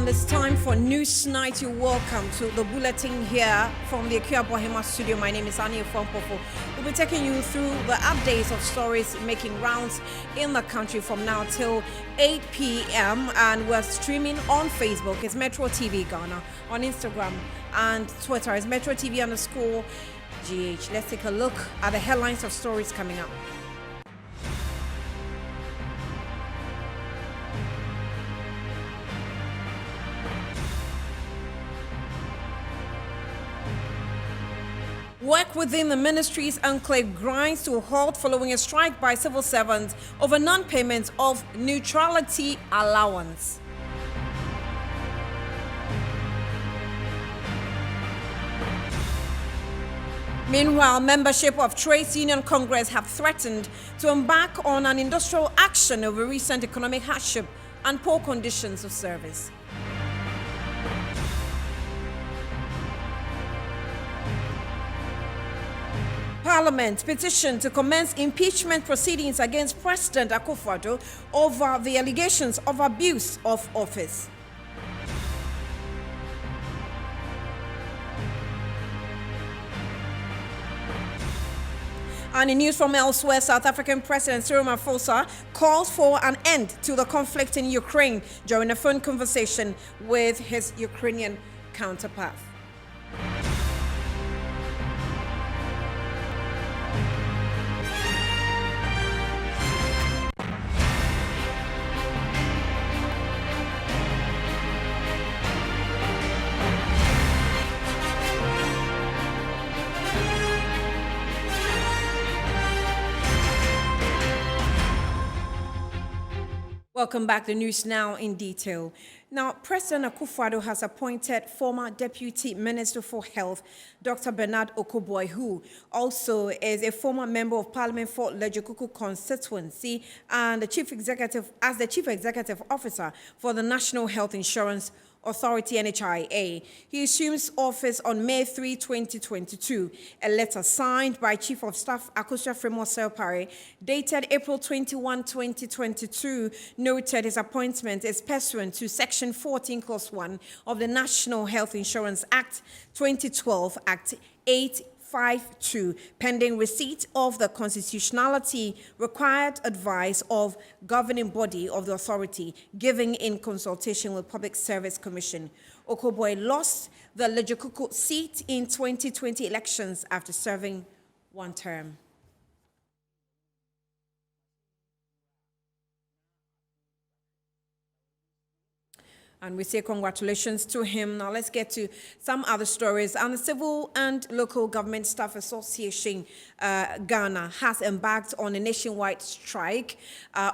And it's time for News Night. You're welcome to the bulletin here from the Akua Bohema studio. My name is Annie Fompofo. We'll be taking you through the updates of stories making rounds in the country from now till 8 p.m. And we're streaming on Facebook. It's Metro TV Ghana. On Instagram and Twitter is Metro TV_GH. Let's take a look at the headlines of stories coming up. Work within the ministry's enclave grinds to a halt following a strike by civil servants over non-payment of neutrality allowance. Meanwhile, membership of Trades Union Congress have threatened to embark on an industrial action over recent economic hardship and poor conditions of service. Parliament petitioned to commence impeachment proceedings against President Akufo-Addo over the allegations of abuse of office. And in news from elsewhere, South African President Cyril Ramaphosa calls for an end to the conflict in Ukraine during a phone conversation with his Ukrainian counterpart. Welcome back. The news now in detail. Now, President Akufo-Addo has appointed former Deputy Minister for Health, Dr. Bernard Okoboy, who also is a former Member of Parliament for Lejikuku constituency and the Chief Executive Officer for the National Health Insurance Authority, NHIA. He assumes office on May 3, 2022. A letter signed by Chief of Staff Akosua Fremo Selpare, dated April 21, 2022, noted his appointment is pursuant to Section 14, Clause 1 of the National Health Insurance Act 2012, Act 852, pending receipt of the constitutionality required advice of governing body of the authority, given in consultation with Public Service Commission. Okoboy lost the Lejikuku seat in 2020 elections after serving one term. And we say congratulations to him. Now let's get to some other stories. And the Civil and Local Government Staff Association Ghana has embarked on a nationwide strike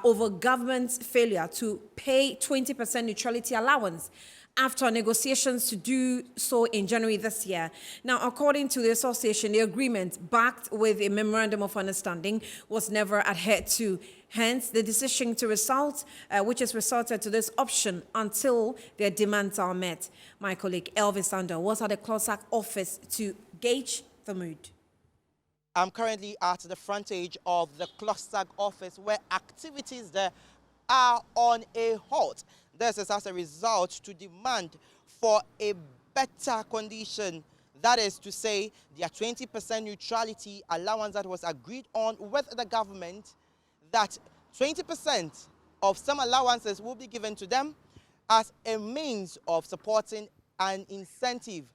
over government's failure to pay 20% neutrality allowance after negotiations to do so in January this year. Now, according to the association, the agreement, backed with a memorandum of understanding, was never adhered to. Hence, the decision to which has resulted to this option until their demands are met. My colleague Elvis Sander was at the CLOSAC office to gauge the mood. I'm currently at the frontage of the CLOSAC office where activities there are on a halt. This is as a result to demand for a better condition. That is to say, their 20% neutrality allowance that was agreed on with the government, that 20% of some allowances will be given to them as a means of supporting an incentive.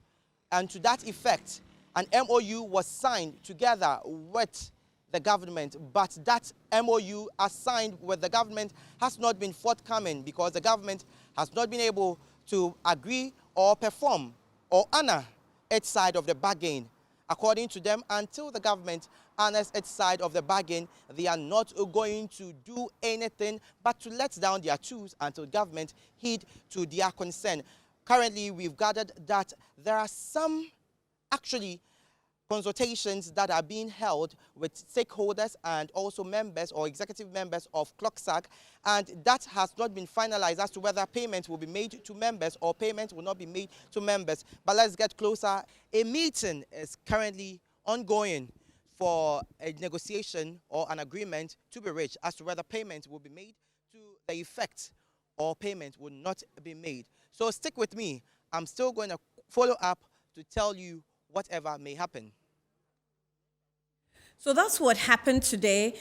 And to that effect, an MOU was signed together with the government, but that MOU as signed with the government has not been forthcoming because the government has not been able to agree or perform or honor its side of the bargain. According to them, until the government honors its side of the bargain, they are not going to do anything but to let down their tools until government heed to their concern. Currently, we've gathered that there are some actually consultations that are being held with stakeholders and also members or executive members of CLOSAC, and that has not been finalized as to whether payments will be made to members or payments will not be made to members. But let's get closer. A meeting is currently ongoing for a negotiation or an agreement to be reached as to whether payments will be made to the effect or payment would not be made. So stick with me. I'm still going to follow up to tell you whatever may happen. So that's what happened today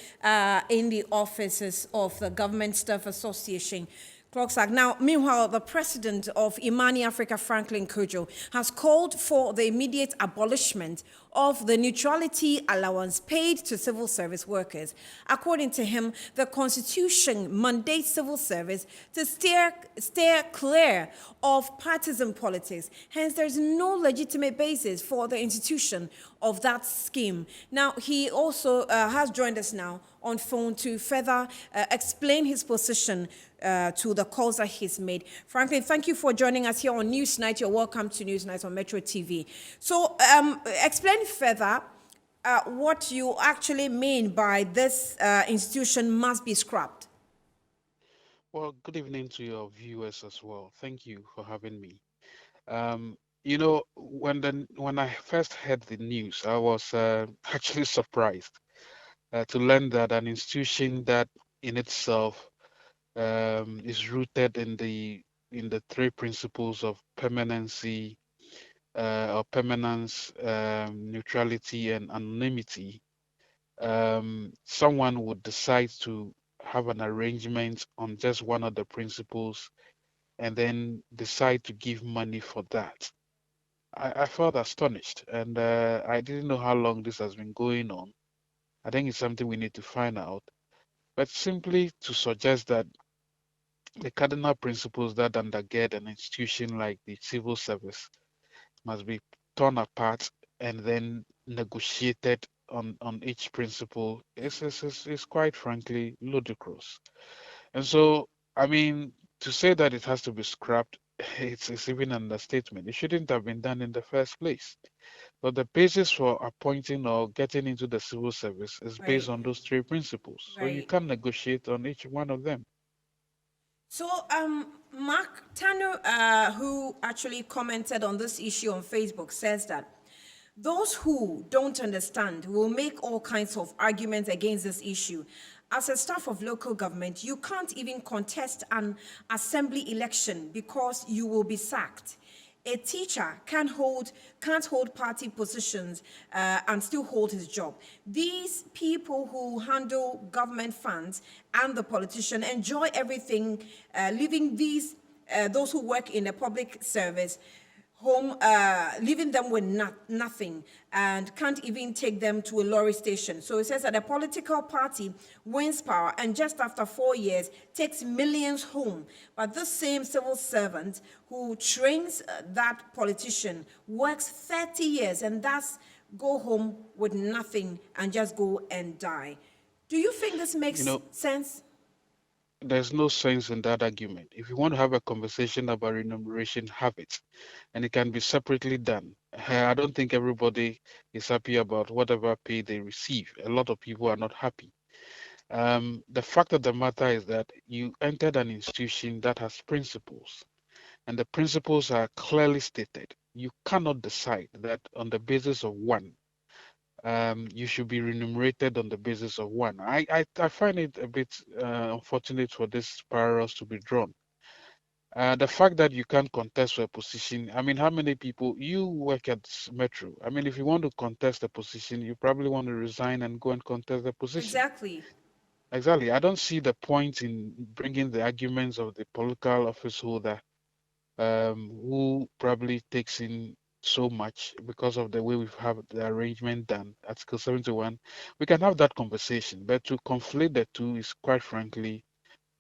in the offices of the Government Staff Association. Clocks Act. Now, meanwhile, the president of Imani Africa, Franklin Kojo, has called for the immediate abolishment of the neutrality allowance paid to civil service workers. According to him, the Constitution mandates civil service to steer clear of partisan politics. Hence, there's no legitimate basis for the institution of that scheme. Now, he also has joined us now on phone to further explain his position to the calls that he's made. Franklin, thank you for joining us here on Newsnight. You're welcome to Newsnight on Metro TV. So explain further what you actually mean by this institution must be scrapped. Well, good evening to your viewers as well. Thank you for having me. You know, when I first heard the news, I was actually surprised to learn that an institution that in itself is rooted in the three principles of permanency, or permanence, neutrality, and anonymity, someone would decide to have an arrangement on just one of the principles and then decide to give money for that. I felt astonished, and I didn't know how long this has been going on. I think it's something we need to find out. But simply to suggest that the cardinal principles that undergird an institution like the civil service must be torn apart and then negotiated on each principle is quite frankly ludicrous. And so, I mean, to say that it has to be scrapped, it's even an understatement. It shouldn't have been done in the first place. But the basis for appointing or getting into the civil service is based Right, on those three principles. So you right. can negotiate on each one of them. So, Mark Tanner, who actually commented on this issue on Facebook, says that those who don't understand will make all kinds of arguments against this issue. As a staff of local government, you can't even contest an assembly election because you will be sacked. A teacher can't hold party positions and still hold his job. These people who handle government funds and the politician enjoy everything, leaving those who work in a public service home, leaving them with nothing and can't even take them to a lorry station. So it says that a political party wins power and just after 4 years takes millions home. But this same civil servant who trains that politician works 30 years and thus go home with nothing and just go and die. Do you think this You makes know, sense? there's no sense in that argument. If you want to have a conversation about remuneration, have it. And it can be separately done. I don't think everybody is happy about whatever pay they receive. A lot of people are not happy. The fact of the matter is that you entered an institution that has principles, and the principles are clearly stated. You cannot decide that on the basis of one, you should be remunerated on the basis of one. I find it a bit unfortunate for this parallels to be drawn. The fact that you can't contest for a position, I mean, how many people, you work at Metro. I mean, if you want to contest a position, you probably want to resign and go and contest the position. Exactly. Exactly. I don't see the point in bringing the arguments of the political office holder, who probably takes in so much because of the way we've had the arrangement done. Article 71. We can have that conversation, but to conflate the two is quite frankly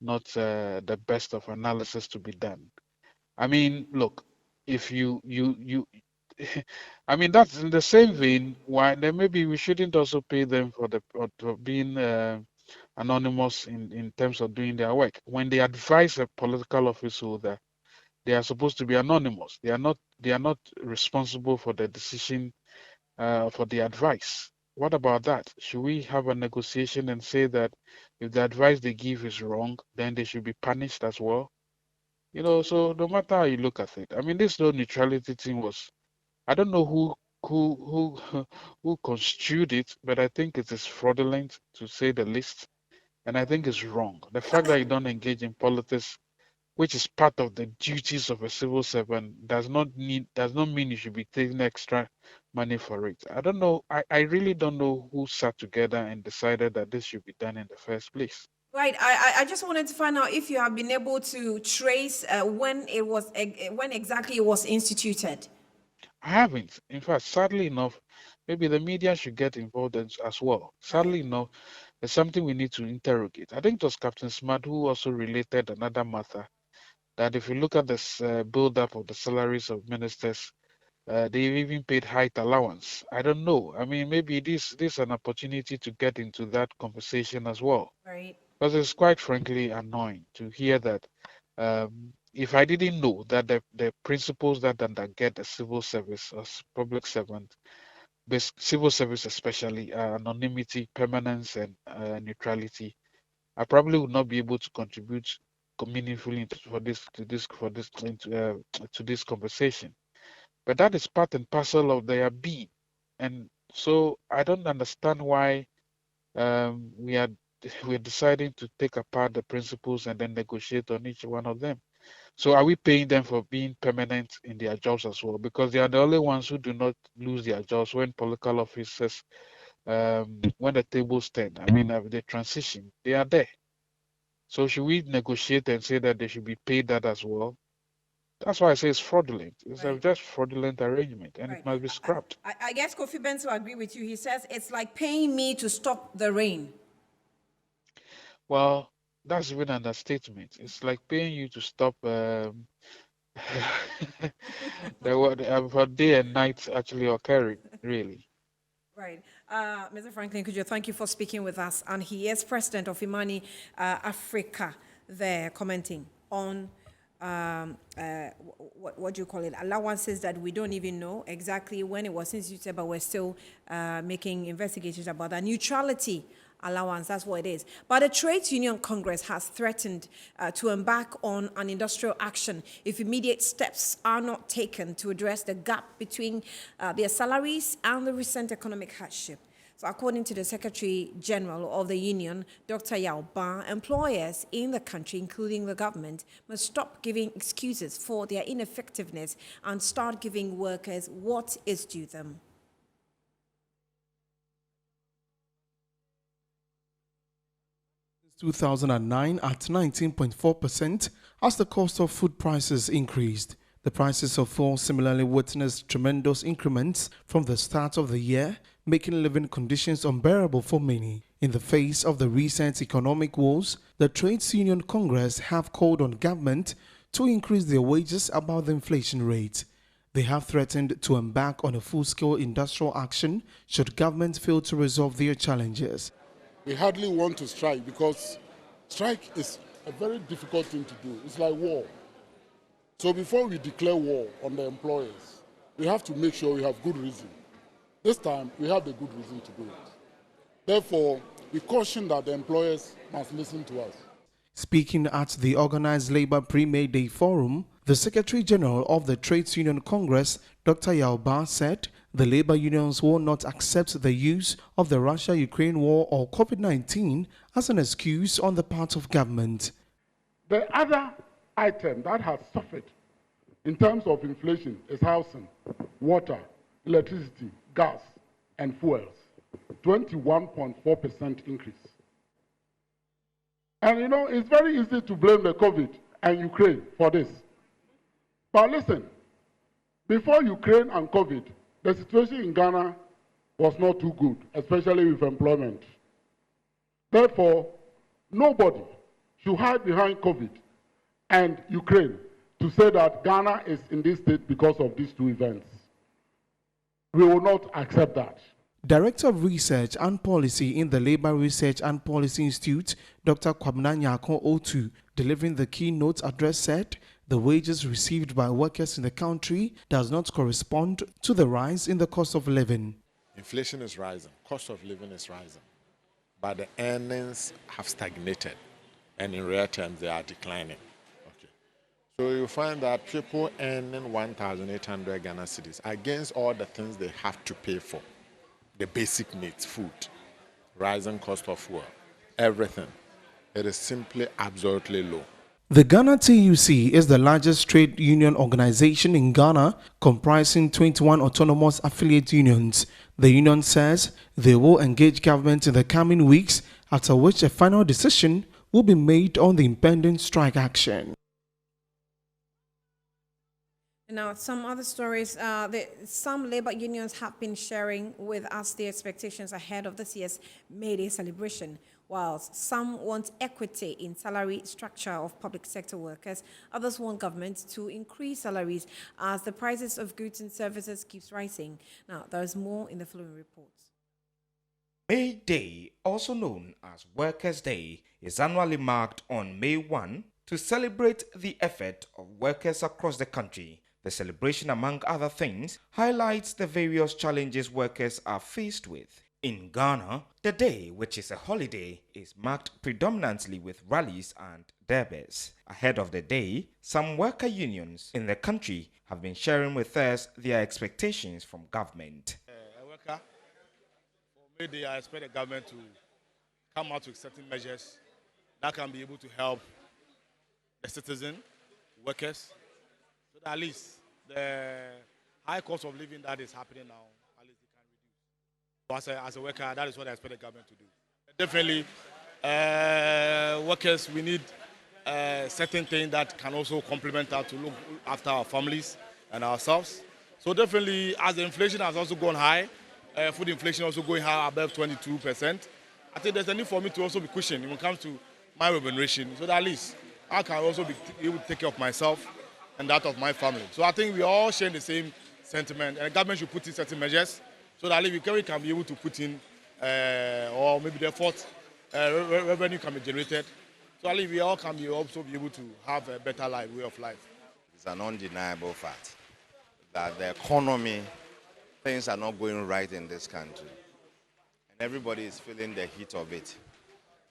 not the best of analysis to be done. I mean, look, if you I mean, that's in the same vein. Why then maybe we shouldn't also pay them for for being anonymous in terms of doing their work. When they advise a political office holder, they are supposed to be anonymous. They are not responsible for the decision, for the advice. What about that? Should we have a negotiation and say that if the advice they give is wrong, then they should be punished as well? So no matter how you look at it, I mean, this whole neutrality thing was, I don't know who who construed it, but I think it is fraudulent to say the least, and I think it's wrong. The fact that you don't engage in politics which is part of the duties of a civil servant, does not mean you should be taking extra money for it. I don't know. I really don't know who sat together and decided that this should be done in the first place. Right. I just wanted to find out if you have been able to trace when exactly it was instituted. I haven't. In fact, sadly enough, maybe the media should get involved as well. Sadly enough, it's something we need to interrogate. I think it was Captain Smart who also related another matter that if you look at this build-up of the salaries of ministers, they've even paid height allowance. I don't know. I mean, maybe this is an opportunity to get into that conversation as well, Right. because it's quite frankly annoying to hear that. If I didn't know that the principles that undergird a civil service as public servant, civil service especially, anonymity, permanence, and neutrality, I probably would not be able to contribute meaningfully to this conversation. But that is part and parcel of their being, and so I don't understand why we're deciding to take apart the principles and then negotiate on each one of them. So are we paying them for being permanent in their jobs as well? Because they are the only ones who do not lose their jobs when political officers, when the tables turn. I mean, they transition, they are there. So should we negotiate and say that they should be paid that as well? That's why I say it's fraudulent. It's a Right. just fraudulent arrangement, and it Right. must be scrapped. I guess Kofi Benson will agree with you. He says it's like paying me to stop the rain. Well, that's even an understatement. It's like paying you to stop for day and night actually occurring, really. Right. Mr. Franklin Kujo, thank you for speaking with us. And he is president of Imani Africa there, commenting on what do you call it? Allowances that we don't even know exactly when it was instituted, but we're still making investigations about that. Neutrality allowance, that's what it is. But the Trades Union Congress has threatened to embark on an industrial action if immediate steps are not taken to address the gap between their salaries and the recent economic hardship. So according to the Secretary General of the union, Dr. Yao Ban, employers in the country, including the government, must stop giving excuses for their ineffectiveness and start giving workers what is due them. 2009 at 19.4% as the cost of food prices increased. The prices of fuel similarly witnessed tremendous increments from the start of the year, making living conditions unbearable for many. In the face of the recent economic woes, the Trades Union Congress have called on government to increase their wages above the inflation rate. They have threatened to embark on a full-scale industrial action should government fail to resolve their challenges. We hardly want to strike because strike is a very difficult thing to do. It's like war. So before we declare war on the employers, we have to make sure we have good reason. This time, we have the good reason to do it. Therefore, we caution that the employers must listen to us. Speaking at the Organized Labour Pre-May Day Forum, the Secretary General of the Trades Union Congress, Dr. Yao Ban, said the labor unions will not accept the use of the Russia-Ukraine war or COVID-19 as an excuse on the part of government. The other item that has suffered in terms of inflation is housing, water, electricity, gas, and fuels. 21.4% increase. And you know, it's very easy to blame the COVID and Ukraine for this. But listen, before Ukraine and COVID, the situation in Ghana was not too good, especially with employment. Therefore, nobody should hide behind COVID and Ukraine to say that Ghana is in this state because of these two events. We will not accept that. Director of Research and Policy in the Labour Research and Policy Institute, Dr. Kwabena Nyako Otu, delivering the keynote address, said the wages received by workers in the country does not correspond to the rise in the cost of living. Inflation is rising, cost of living is rising, but the earnings have stagnated, and in real terms they are declining. Okay. So you find that people earning 1,800 Ghana cedis against all the things they have to pay for, the basic needs, food, rising cost of fuel, everything, it is simply absolutely low. The Ghana TUC is the largest trade union organization in Ghana, comprising 21 autonomous affiliate unions. The union says they will engage government in the coming weeks, after which a final decision will be made on the impending strike action. Now, some other stories, some labor unions have been sharing with us their expectations ahead of this year's May Day celebration. Whilst some want equity in salary structure of public sector workers, others want government to increase salaries as the prices of goods and services keeps rising. Now, there is more in the following reports. May Day, also known as Workers' Day, is annually marked on May 1 to celebrate the effort of workers across the country. The celebration, among other things, highlights the various challenges workers are faced with. In Ghana, the day, which is a holiday, is marked predominantly with rallies and derbys. Ahead of the day, some worker unions in the country have been sharing with us their expectations from government. A worker, for May Day, I expect the government to come out with certain measures that can be able to help the citizen, workers, so that at least the high cost of living that is happening now, at least it can reduce. As a worker, that is what I expect the government to do. Definitely, workers, we need certain things that can also complement us to look after our families and ourselves. So definitely, as the inflation has also gone high, food inflation also going high above 22%, I think there's a need for me to also be cushioned when it comes to my remuneration, so that at least I can also be able to take care of myself and that of my family. So I think we all share the same sentiment, and the government should put in certain measures so that we can be able to put in, or maybe the fourth revenue can be generated. So at least we all can be also be able to have a better life, way of life. It's an undeniable fact that the economy, things are not going right in this country. And everybody is feeling the heat of it.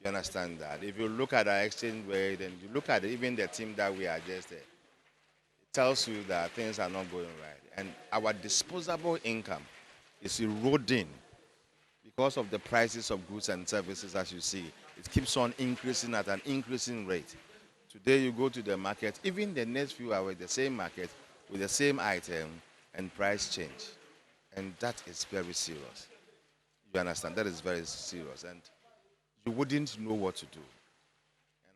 You understand that? If you look at our exchange rate and you look at even the team that we adjusted, it tells you that things are not going right. And our disposable income is eroding because of the prices of goods and services, as you see. It keeps on increasing at an increasing rate. Today you go to the market, even the next few hours, the same market with the same item and price change. And that is very serious. You understand? That is very serious. And you wouldn't know what to do.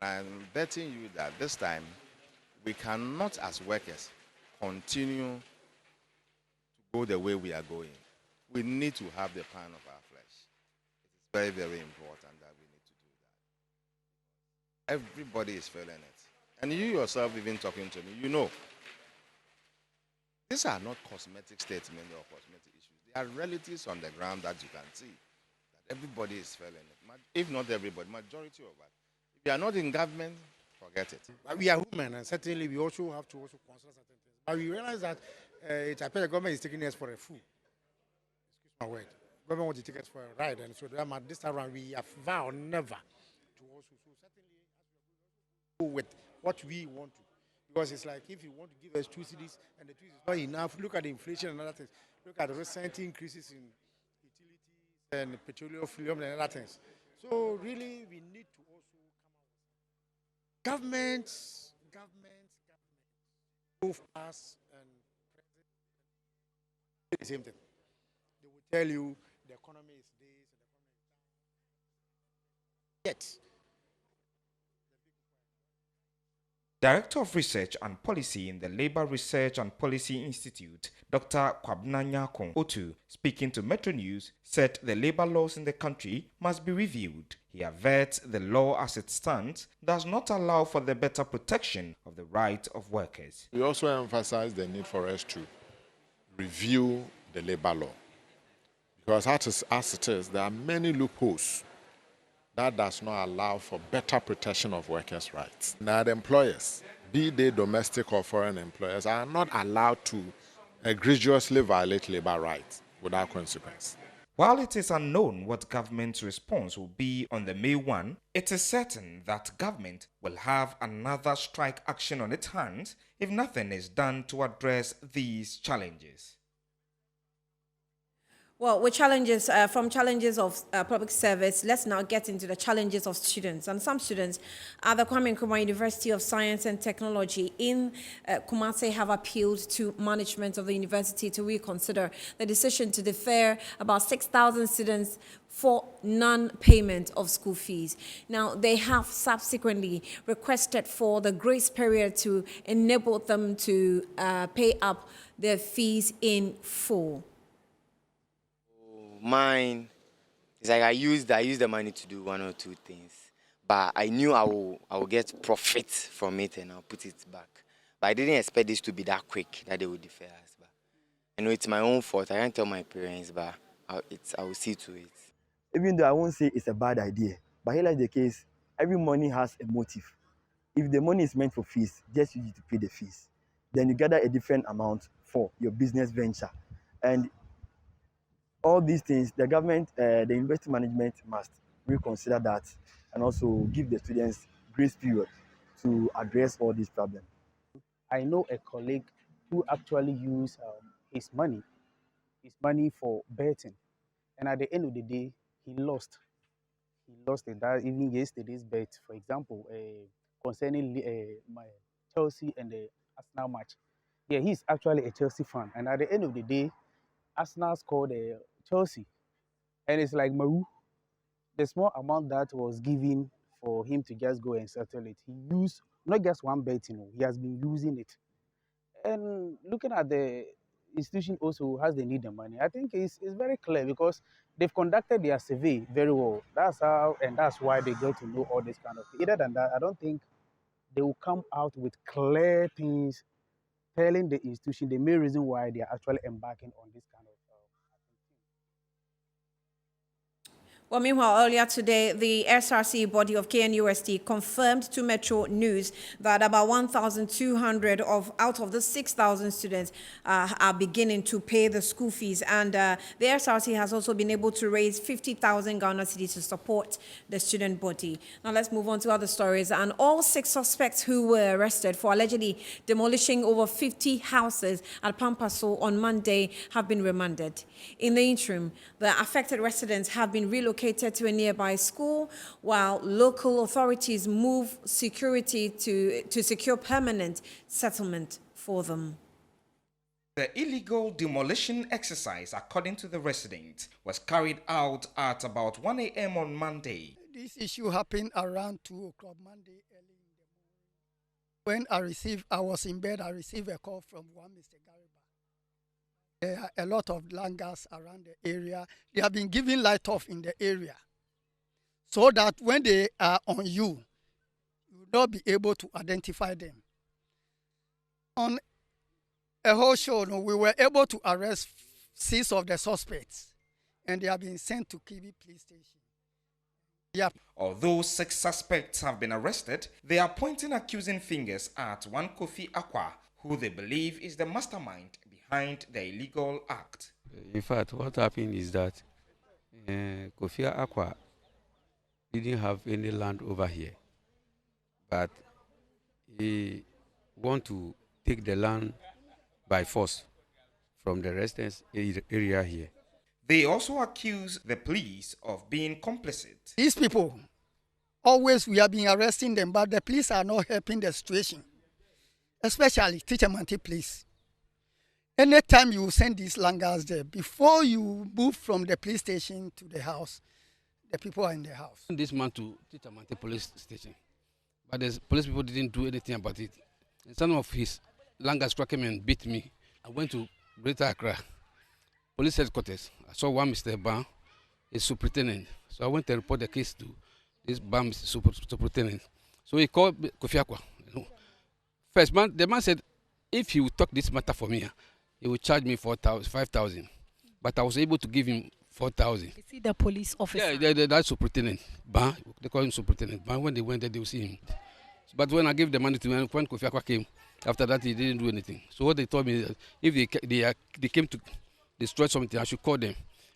And I'm betting you that this time we cannot, as workers, continue to go the way we are going. We need to have the pound of our flesh. It is very, very important that we need to do that. Everybody is feeling it. And you yourself, even talking to me, you know, these are not cosmetic statements or cosmetic issues. They are realities on the ground that you can see. That everybody is feeling it. If not everybody, majority of us. If you are not in government, forget it. We are human, and certainly we also have to also consider certain things. But we realize that it appears the government is taking us for a fool. Excuse my word. Government wants to take us for a ride, and so this time around we have vowed never to also. So certainly, go with what we want to, because it's like if you want to give us 2 cities and the 2 is not enough. Look at the inflation and other things. Look at the recent increases in utilities and petroleum and other things. So really, we need to also come out with governments, both us and president, the same thing. They will tell you the economy is this, and the economy is that. Yet, Director of Research and Policy in the Labour Research and Policy Institute, Dr. Kwabena Nyakon Otu, speaking to Metro News, said the labour laws in the country must be reviewed. He averts the law as it stands does not allow for the better protection of the rights of workers. We also emphasize the need for us to review the labor law. Because as it is, there are many loopholes that does not allow for better protection of workers' rights. Now, the employers, be they domestic or foreign employers, are not allowed to egregiously violate labor rights without consequence. While it is unknown what government's response will be on the May 1, it is certain that government will have another strike action on its hands if nothing is done to address these challenges. Well, with challenges, from challenges of public service, let's now get into the challenges of students. And some students at the Kwame Nkrumah University of Science and Technology in Kumasi have appealed to management of the university to reconsider the decision to defer about 6,000 students for non-payment of school fees. Now, they have subsequently requested for the grace period to enable them to pay up their fees in full. Mine is like I used the money to do one or two things, but I knew I will get profit from it and I'll put it back. But I didn't expect this to be that quick that they would defer us. But I know it's my own fault. I can't tell my parents, but I will see to it. Even though I won't say it's a bad idea, but here is the case: every money has a motive. If the money is meant for fees, just use it to pay the fees. Then you gather a different amount for your business venture, and all these things, the government, the university management must reconsider that and also give the students grace period to address all these problems. I know a colleague who actually used his money for betting, and at the end of the day, he lost. He lost it. That even yesterday's bet, for example, concerning my Chelsea and the Arsenal match. Yeah, he's actually a Chelsea fan, and at the end of the day, Arsenal scored Chelsea, and it's like Maru, the small amount that was given for him to just go and settle it, he used not just one bet, he has been using it. And looking at the institution also has the need of money, I think it's very clear because they've conducted their survey very well. That's how, and that's why they get to know all this kind of thing. Other than that, I don't think they will come out with clear things telling the institution the main reason why they are actually embarking on this kind of Well, meanwhile, earlier today, the SRC body of KNUST confirmed to Metro News that about 1,200 out of the 6,000 students are beginning to pay the school fees. And the SRC has also been able to raise 50,000 Ghana cedis to support the student body. Now, let's move on to other stories. And all 6 suspects who were arrested for allegedly demolishing over 50 houses at Pampaso on Monday have been remanded. In the interim, the affected residents have been relocated to a nearby school, while local authorities move security to secure permanent settlement for them. The illegal demolition exercise, according to the residents, was carried out at about 1 a.m. on Monday. This issue happened around 2 o'clock Monday early in the morning. When I was in bed, I received a call from one Mr. Gariba. There are a lot of langas around the area. They have been given light off in the area so that when they are on you will not be able to identify them. On a whole show, we were able to arrest 6 of the suspects, and they have been sent to Kibi Police Station. Yep. Although 6 suspects have been arrested, they are pointing accusing fingers at one Kofi Akwa, who they believe is the mastermind behind the illegal act. In fact, what happened is that Kofi Akwa didn't have any land over here, but he want to take the land by force from the residents area here. They also accuse the police of being complicit. These people, always we have been arresting them, but the police are not helping the situation, especially Teacher Manti police. Anytime you send these langas there, before you move from the police station to the house, the people are in the house. This man to Teacher Manti police station, but the police people didn't do anything about it. And some of his langas struck him and beat me. I went to Greater Accra police headquarters. I saw one Mr. Ban, a superintendent. So I went to report the case to this Ban superintendent. So he called Kofi Akwa. First, the man said, if he would talk this matter for me, he would charge me 5,000. But I was able to give him 4,000. Is he the police officer? Yeah, that's superintendent. Ban, they call him superintendent. Ban, when they went there, they will see him. But when I gave the money to him, when Kofi Akwa came, after that, he didn't do anything. So what they told me is that if they came to destroy something, I should call them.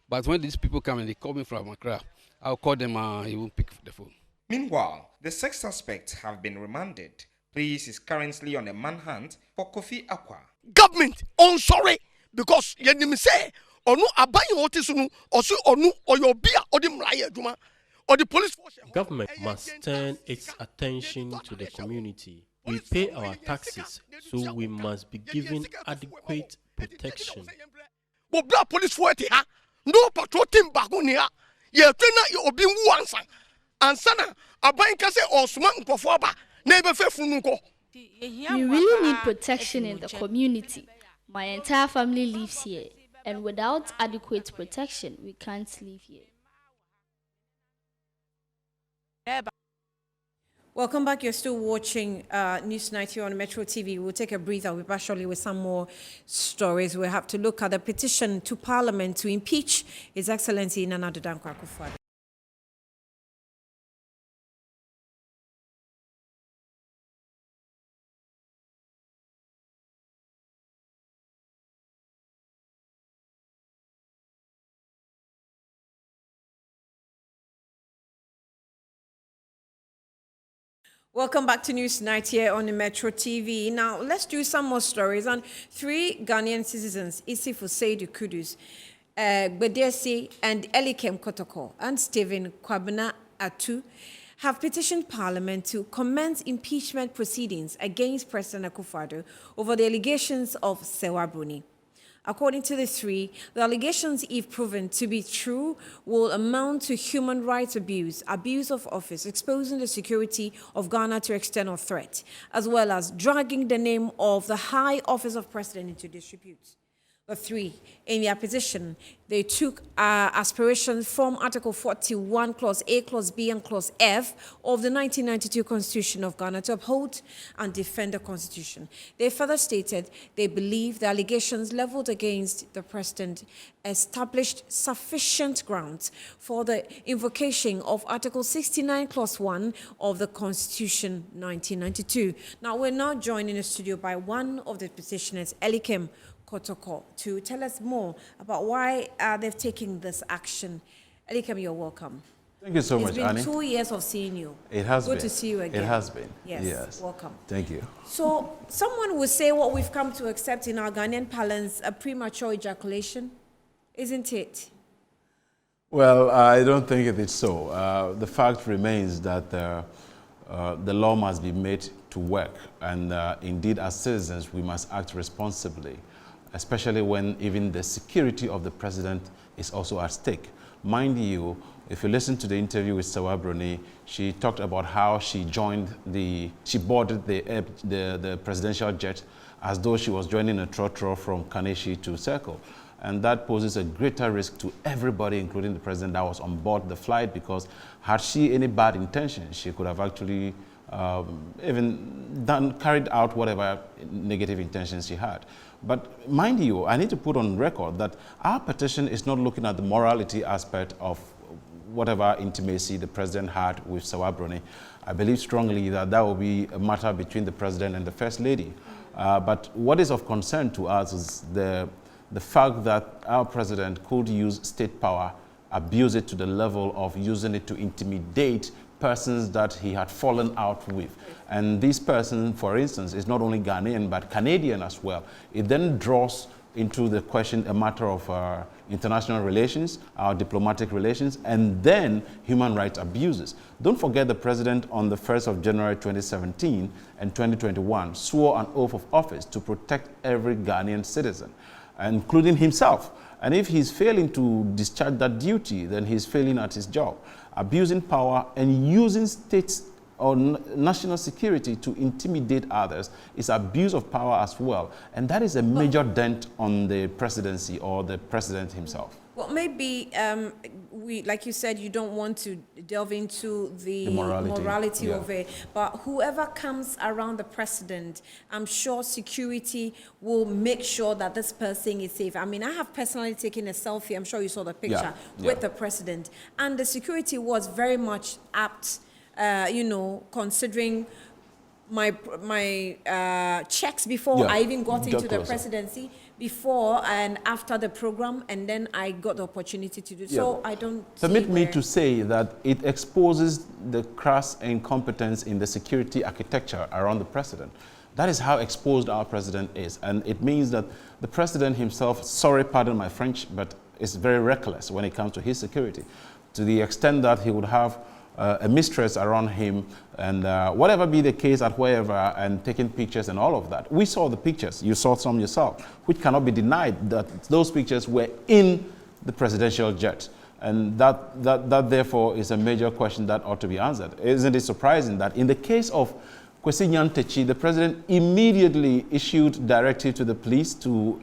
But when these people come and they call me from Accra, I'll call them, he won't pick the phone. Meanwhile, the 6 suspects have been remanded. Police is currently on a manhunt for Kofi Akwa. Government, sorry, because you say, Onu abayi wote sunu osu onu oyobia odi mlaye adwuma or the police force. Government must turn its attention to the community. We pay our taxes, so we must be given adequate protection. But black police force ha no patrol team back on here. Ye tena ye obi wansa. Ansana abayi kase osuma nkofo ba na ebe fefunu ko. We really need protection in the community. My entire family lives here, and without adequate protection, we can't live here. Welcome back. You're still watching News Night here on Metro TV. We'll take a breather. We'll be back shortly with some more stories. We have to look at the petition to Parliament to impeach His Excellency Nana Addo Dankwa Akufo-Addo. Welcome back to News Night here on the Metro TV. Now, let's do some more stories. And 3 Ghanaian citizens, Isifu Seidu Kudus, Gbedesi and Elikem Kotoko, and Stephen Kwabena Atu, have petitioned Parliament to commence impeachment proceedings against President Akufo-Addo over the allegations of Sewa Bruni. According to the 3, the allegations, if proven to be true, will amount to human rights abuse, abuse of office, exposing the security of Ghana to external threat, as well as dragging the name of the high office of president into disrepute. The 3, in their position, they took aspirations from Article 41, Clause A, Clause B, and Clause F of the 1992 Constitution of Ghana to uphold and defend the Constitution. They further stated they believe the allegations leveled against the president established sufficient grounds for the invocation of Article 69, Clause 1 of the Constitution 1992. Now, we're now joined in the studio by one of the petitioners, Elikem Kotoko, to tell us more about why they've taken this action. Elikem, you're welcome. Thank you so much, Annie. It's been 2 years of seeing you. It has been. Good to see you again. It has been. Yes. Welcome. Thank you. So, someone would say what we've come to accept in our Ghanaian parlance, a premature ejaculation, isn't it? Well, I don't think it is so. The fact remains that the law must be made to work. And indeed, as citizens, we must act responsibly, especially when even the security of the president is also at stake. Mind you, if you listen to the interview with Sewa Bruni, she talked about how she boarded the presidential jet as though she was joining a trotro from Kaneshie to Circle. And that poses a greater risk to everybody, including the president that was on board the flight, because had she any bad intentions, she could have actually carried out whatever negative intentions she had. But mind you, I need to put on record that our petition is not looking at the morality aspect of whatever intimacy the president had with Sewa Bruni. I believe strongly that that will be a matter between the president and the First Lady. But what is of concern to us is the fact that our president could use state power, abuse it to the level of using it to intimidate persons that he had fallen out with. And this person, for instance, is not only Ghanaian, but Canadian as well. It then draws into the question a matter of our international relations, our diplomatic relations, and then human rights abuses. Don't forget the president on the 1st of January 2017 and 2021 swore an oath of office to protect every Ghanaian citizen, including himself. And if he's failing to discharge that duty, then he's failing at his job. Abusing power and using states or national security to intimidate others is abuse of power as well. And that is a major dent on the presidency or the president himself. Well, maybe, like you said, you don't want to delve into the morality of it, but whoever comes around the president, I'm sure security will make sure that this person is safe. I mean, I have personally taken a selfie, I'm sure you saw the picture, with the president, and the security was very much apt, considering my checks before I even got into the presidency, before and after the program, and then I got the opportunity to do so. I don't permit me to say that it exposes the crass incompetence in the security architecture around the president, That is how exposed our president is. And it means that the president himself, sorry, pardon my French, but is very reckless when it comes to his security, to the extent that he would have a mistress around him and whatever be the case at wherever, and taking pictures and all of that. We saw the pictures. You saw some yourself, which cannot be denied that those pictures were in the presidential jet. And that therefore is a major question that ought to be answered. Isn't it surprising that in the case of Kwesi Nyantakyi, the president immediately issued directive to the police to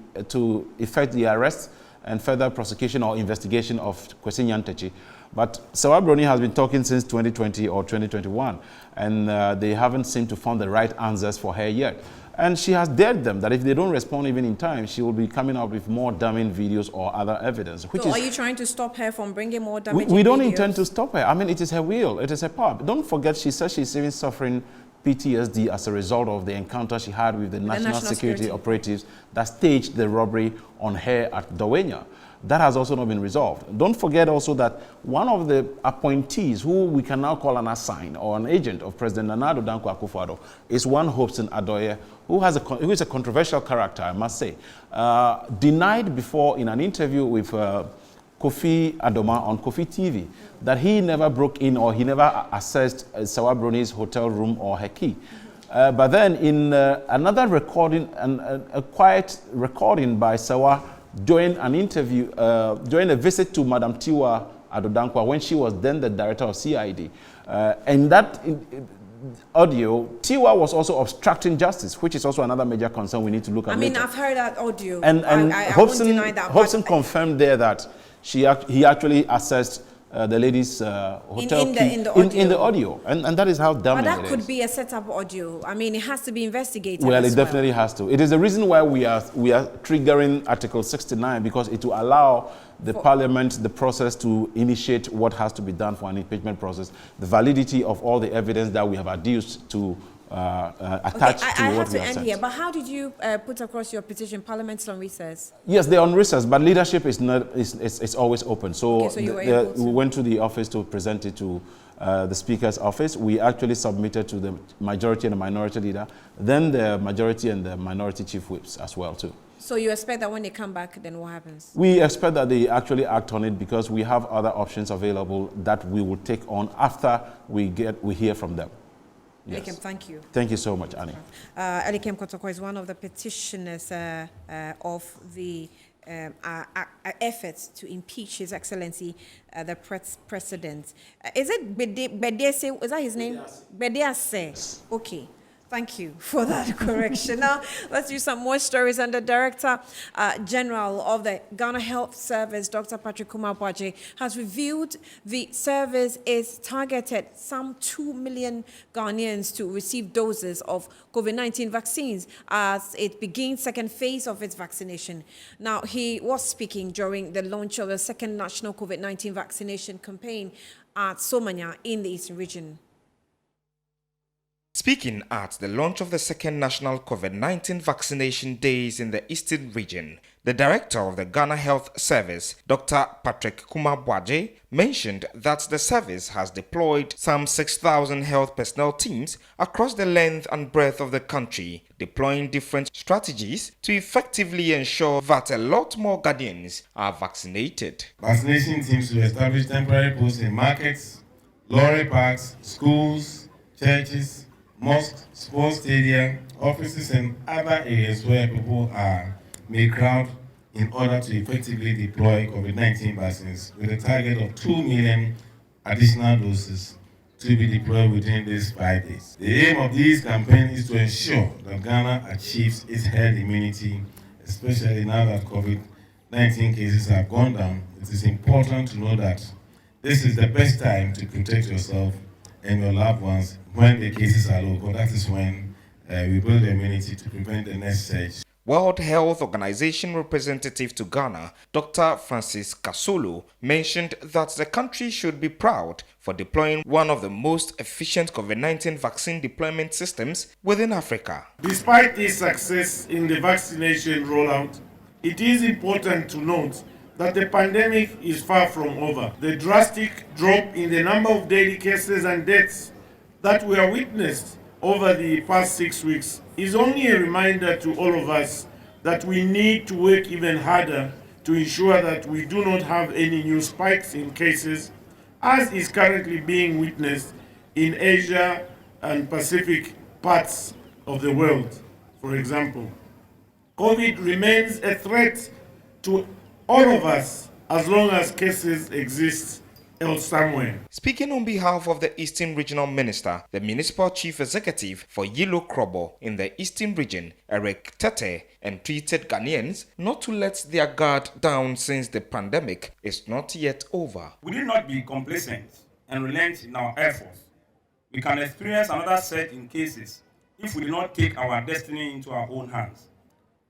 effect the arrest and further prosecution or investigation of Kwesi Nyantakyi. But Sawa Broni has been talking since 2020 or 2021, and they haven't seemed to find the right answers for her yet. And she has dared them that if they don't respond even in time, she will be coming out with more damning videos or other evidence. So are you trying to stop her from bringing more damaging videos? We don't intend to stop her. I mean, it is her will. It is her power. Don't forget, she says she's even suffering PTSD as a result of the encounter she had with the national security operatives that staged the robbery on her at Dawenya. That has also not been resolved. Don't forget also that one of the appointees, who we can now call an assign or an agent of President Nana Addo Dankwa Akufo-Addo, is one Hobson Adoye, who is a controversial character, I must say. Denied before in an interview with Kofi Adoma on Kofi TV that he never broke in or he never accessed Sawa Broni's hotel room or her key. But then in another recording, a quiet recording by Sawa during an interview, during a visit to Madam Tiwa Addo Dankwa when she was then the director of CID. And that audio, Tiwa was also obstructing justice, which is also another major concern we need to look at. I mean, later. I've heard that audio. And I won't deny that. Hobson confirmed there that he actually accessed the lady's hotel key in the audio. And that is how damning it is. But that could be a set-up audio. I mean, it has to be investigated. Well, it definitely has to. It is the reason why we are triggering Article 69, because it will allow the Parliament the process to initiate what has to be done for an impeachment process, the validity of all the evidence that we have adduced to attached to what we have end sent. here, but how did you put across your petition? Parliament's on recess. Yes, they're on recess, but leadership is not it's always open. So, okay, so we went to the office to present it to the Speaker's office. We actually submitted to the majority and the minority leader, then the majority and the minority chief whips as well too. So you expect that when they come back, then what happens? We expect that they actually act on it, because we have other options available that we will take on after we hear from them. Yes. Elikem, thank you. Thank you so much, Annie. Elikem Kotoko is one of the petitioners of the efforts to impeach His Excellency, the President. Is it Bedese? Is that his name? Bedese. Okay. Thank you for that correction. Now, let's do some more stories. And the Director General of the Ghana Health Service, Dr. Patrick Kumar-Boakye, has revealed the service is targeted some 2 million Ghanaians to receive doses of COVID-19 vaccines as it begins second phase of its vaccination. Now, he was speaking during the launch of the second national COVID-19 vaccination campaign at Somanya in the Eastern region. Speaking at the launch of the second national COVID-19 vaccination days in the Eastern region, the director of the Ghana Health Service, Dr. Patrick Kumar-Boakye, mentioned that the service has deployed some 6,000 health personnel teams across the length and breadth of the country, deploying different strategies to effectively ensure that a lot more Ghanaians are vaccinated. Vaccination teams to establish temporary posts in markets, lorry parks, schools, churches, mosques, sports stadia, offices, and other areas where people may crowd in order to effectively deploy COVID-19 vaccines, with a target of 2 million additional doses to be deployed within these 5 days. The aim of these campaigns is to ensure that Ghana achieves its herd immunity, especially now that COVID-19 cases have gone down. It is important to know that this is the best time to protect yourself and your loved ones when the cases are low, because that is when we build immunity to prevent the next surge. World Health Organization representative to Ghana, Dr. Francis Kasulu, mentioned that the country should be proud for deploying one of the most efficient COVID-19 vaccine deployment systems within Africa. Despite this success in the vaccination rollout, it is important to note that the pandemic is far from over. The drastic drop in the number of daily cases and deaths that we have witnessed over the past 6 weeks is only a reminder to all of us that we need to work even harder to ensure that we do not have any new spikes in cases, as is currently being witnessed in Asia and Pacific parts of the world, for example. COVID remains a threat to all of us as long as cases exist else somewhere. Speaking on behalf of the Eastern Regional Minister, the Municipal Chief Executive for Yilo Krobo in the Eastern Region, Eric Tete, entreated Ghanaians not to let their guard down since the pandemic is not yet over. We do not be complacent and relent in our efforts. We can experience another surge in cases if we do not take our destiny into our own hands.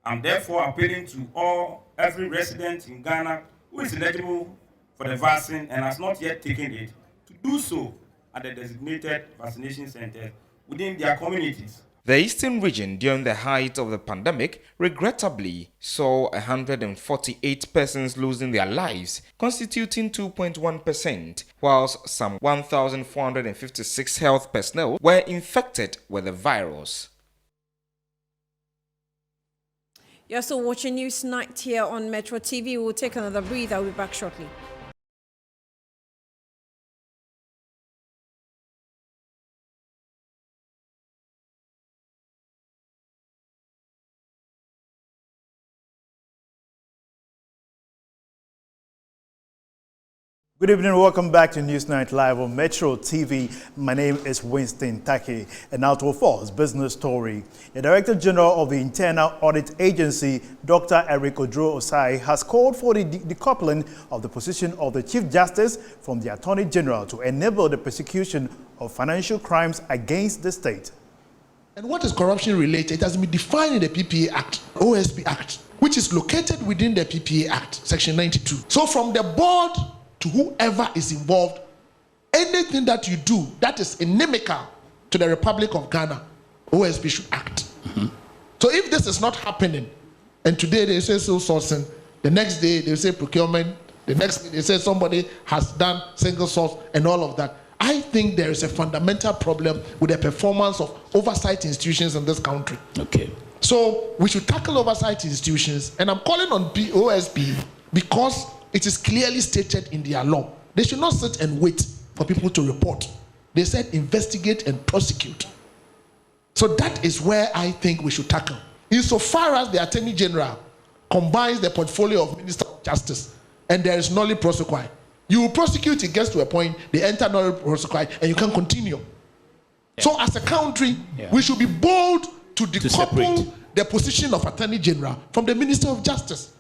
I'm therefore appealing to every resident in Ghana who is eligible for the vaccine and has not yet taken it to do so at the designated vaccination centers within their communities. The Eastern region during the height of the pandemic regrettably saw 148 persons losing their lives, constituting 2.1%, whilst some 1,456 health personnel were infected with the virus. You're still watching News Night here on Metro TV. We'll take another breather. I'll be back shortly. Good evening, welcome back to Newsnight Live on Metro TV. My name is Winston Taki, and now to our first business story. The Director General of the Internal Audit Agency, Dr. Eric Oduro Osai, has called for the decoupling of the position of the Chief Justice from the Attorney General to enable the prosecution of financial crimes against the state. And what is corruption related? It has been defined in the PPA Act, OSP Act, which is located within the PPA Act, Section 92. So from the board to whoever is involved, anything that you do that is inimical to the Republic of Ghana, OSP should act. So if this is not happening, and today they say sole sourcing, the next day they say procurement, the next day they say somebody has done single source and all of that, I think there is a fundamental problem with the performance of oversight institutions in this country. Okay. So we should tackle oversight institutions, and I'm calling on OSP because it is clearly stated in their law. They should not sit and wait for people to report. They said investigate and prosecute. So that is where I think we should tackle. Insofar as the Attorney General combines the portfolio of Minister of Justice and there is nolli prosequi, you will prosecute, it gets to a point, they enter nolli prosequi, and you can continue. Yeah. So as a country, we should be bold to decouple the position of Attorney General from the Minister of Justice.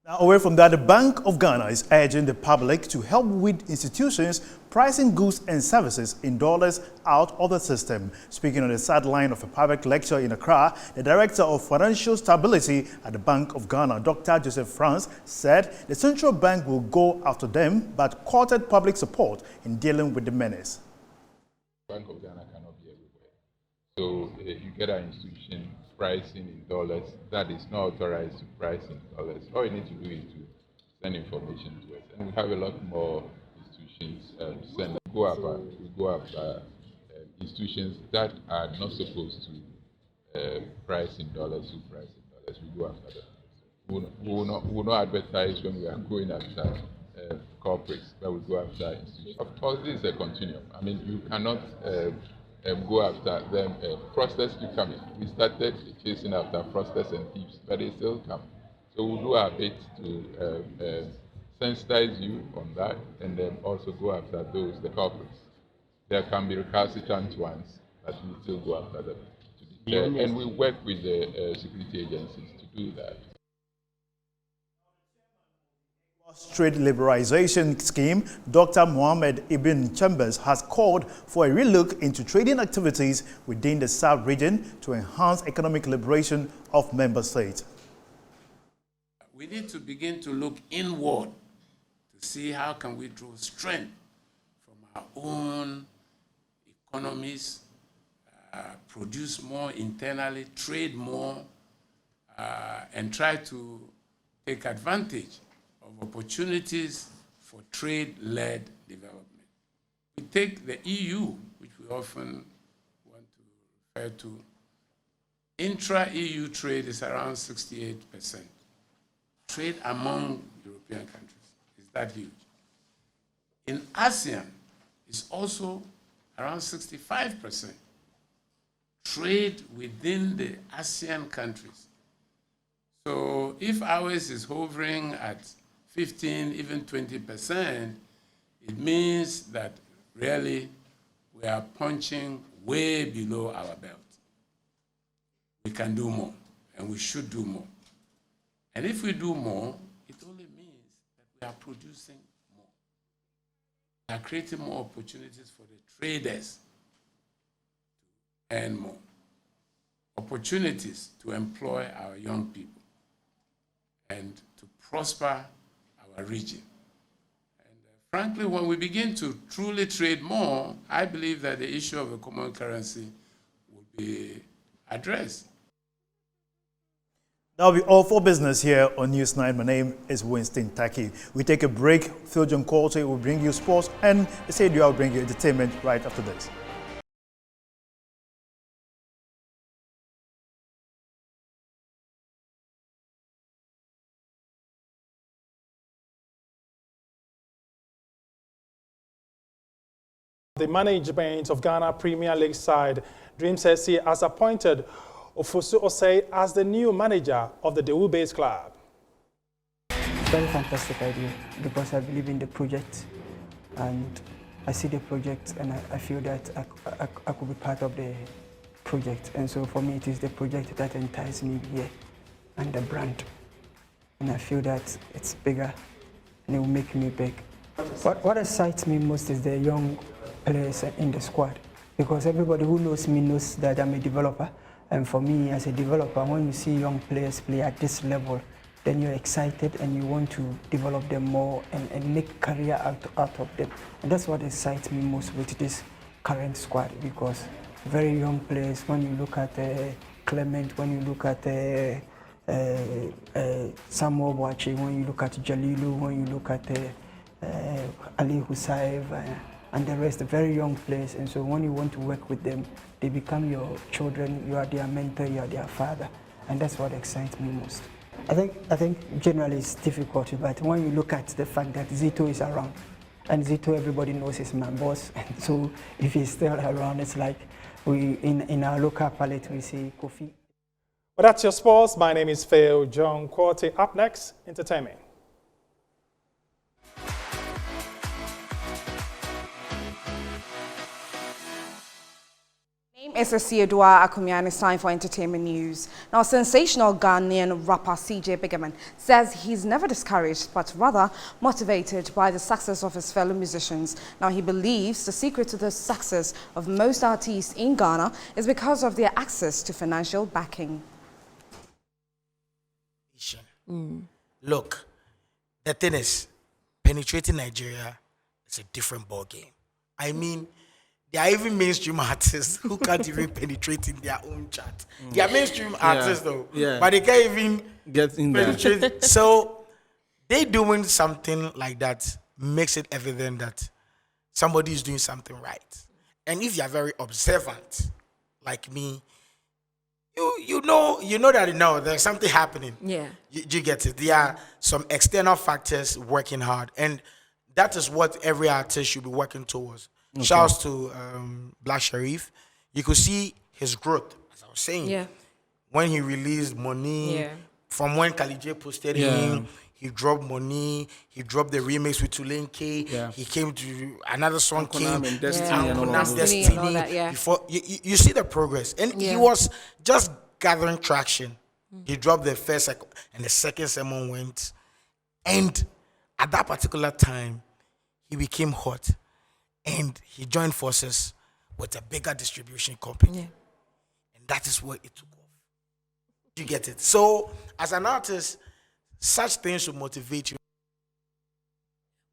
Now, away from that, the Bank of Ghana is urging the public to help with institutions pricing goods and services in dollars out of the system. Speaking on the sideline of a public lecture in Accra, the Director of Financial Stability at the Bank of Ghana, Dr. Joseph France, said the central bank will go after them, but courted public support in dealing with the menace. Bank of Ghana cannot be everywhere. So if you get an institution pricing in dollars that is not authorized to price in dollars, all you need to do is to send information to us, and we have a lot more institutions we go after institutions that are not supposed to price in dollars who price in dollars. We go after them. We will not advertise when we are going after corporates, but we go after institutions. Of course, this is a continuum. I mean, you cannot go after them. Fraudsters to come in. We started chasing after fraudsters and thieves, but they still come. So we'll do our bit to sensitize you on that, and then also go after those, the corporates. There can be recalcitrant ones, but we still go after them. And we work with the security agencies to do that. Trade liberalization scheme, Dr. Mohammed Ibn Chambers has called for a relook into trading activities within the South region to enhance economic liberation of member states. We need to begin to look inward to see how can we draw strength from our own economies, produce more internally, trade more, and try to take advantage of opportunities for trade-led development. We take the EU, which we often want compared to intra-EU trade is around 68%. Trade among European countries is that huge. In ASEAN, it's also around 65%. Trade within the ASEAN countries. So if ours is hovering at 15, even 20%, it means that really we are punching way below our belt. We can do more, and we should do more. And if we do more, it only means that we are producing more. We are creating more opportunities for the traders to earn more, opportunities to employ our young people, and to prosper our region. And frankly, when we begin to truly trade more, I believe that the issue of a common currency will be addressed. That'll be all for business here on News 9. My name is Winston Taki. We take a break. Phil John Coulter will bring you sports, and Sadio will bring you entertainment right after this. The management of Ghana Premier League side Dreams SC has appointed Ofosu Osei as the new manager of the Dewu-based club. Very fantastic idea because I believe in the project and I see the project and I feel that I could be part of the project. And so for me, it is the project that entices me here and the brand. And I feel that it's bigger and it will make me big. What excites me most is the young players in the squad because everybody who knows me knows that I'm a developer. And for me, as a developer, when you see young players play at this level, then you're excited and you want to develop them more and make career out of them. And that's what excites me most with this current squad because very young players, when you look at Clement, when you look at Samuel Boache, when you look at Jalilu, when you look at Ali Hussaev, and the rest, very young players. And so when you want to work with them, they become your children, you are their mentor, you are their father. And that's what excites me most. I think generally it's difficult, but when you look at the fact that Zito is around, and Zito everybody knows is my boss, and so if he's still around, it's like we in our local palette we see Kofi. Well, that's your sports. My name is Phil John Courtney. Up next, entertainment. It's Asiodua Akumian. It's time for entertainment news. Now, sensational Ghanaian rapper CJ Bigaman says he's never discouraged, but rather motivated by the success of his fellow musicians. Now, he believes the secret to the success of most artists in Ghana is because of their access to financial backing. Look, the thing is, penetrating Nigeria is a different ballgame. I mean, there are even mainstream artists who can't even penetrate in their own chart. They are mainstream artists though, but they can't even get in penetrate. there. So they doing something like that makes it evident that somebody is doing something right. And if you are very observant, like me, you know that there's something happening. Yeah, you get it. There are some external factors working hard, and that is what every artist should be working towards. Okay. Shouts to Black Sharif. You could see his growth, as I was saying. When he released Money, from when Kali J posted him, he dropped Money, he dropped the remix with Tulane K, he came to another song, and Destiny, and all Destiny. Before you see the progress. And he was just gathering traction. He dropped the first and the second sermon went. And at that particular time, he became hot. And he joined forces with a bigger distribution company. And that is where it took off. You get it? So, as an artist, such things should motivate you.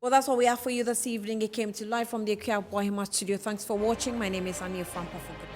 Well, that's what we have for you this evening. It came to live from the Akua Bohima studio. Thanks for watching. My name is Ania Frampafo.